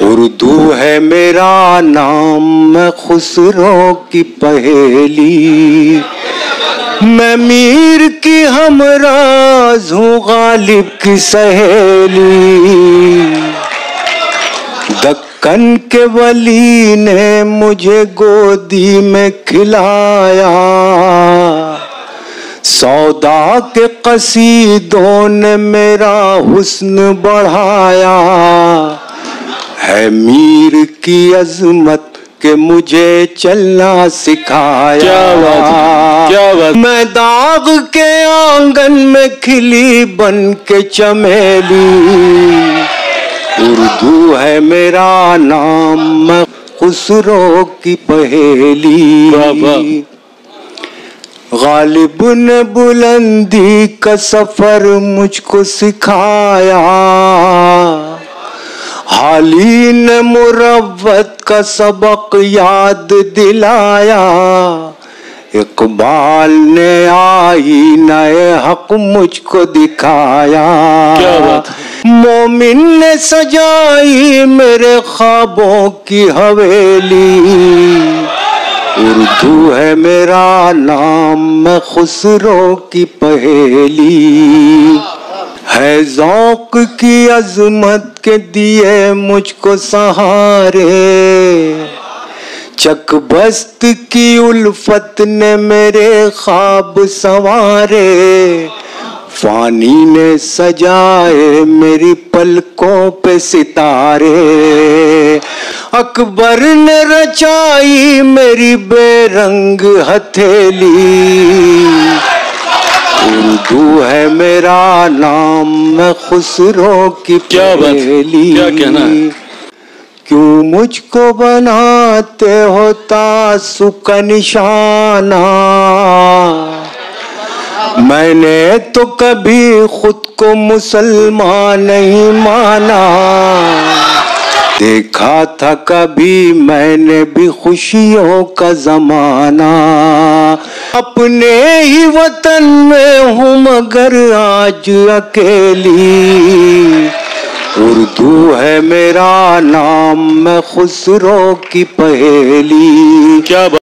उर्दू है मेरा नाम, मैं खुसरो की पहेली, मैं मीर की हमराज हूँ गालिब की सहेली। दक्कन के वली ने मुझे गोदी में खिलाया, सौदा के कसीदों ने मेरा हुस्न बढ़ाया, है मीर की अजमत के मुझे चलना सिखाया। क्या बात। मैं दाग के आंगन में खिली बन के चमेली, उर्दू है मेरा नाम, मैं खुसरो की पहेली। गालिब ने बुलंदी का सफर मुझको सिखाया, हाली ने मुरव्वत का सबक याद दिलाया, इकबाल ने आईने हक मुझको दिखाया। क्या बात। मोमिन ने सजाई मेरे ख्वाबों की हवेली, उर्दू है मेरा नाम, मैं खुसरो की पहेली, है ज़ौक़ की अज़मत के दिए मुझको सहारे, चकबस्त की उल्फत ने मेरे ख्वाब संवारे, फानी ने सजाए मेरी पलकों पे सितारे, अकबर ने रचाई मेरी बेरंग हथेली, उर्दू है मेरा नाम, मैं खुसरो की पहेली। क्या कहना है? क्यों मुझको बनाते हो तासु का निशाना, मैंने तो कभी खुद को मुसलमान नहीं माना, देखा था कभी मैंने भी खुशियों का जमाना, अपने ही वतन में हूँ मगर आज अकेली, उर्दू है मेरा नाम, मैं खुसरो की पहेली। क्या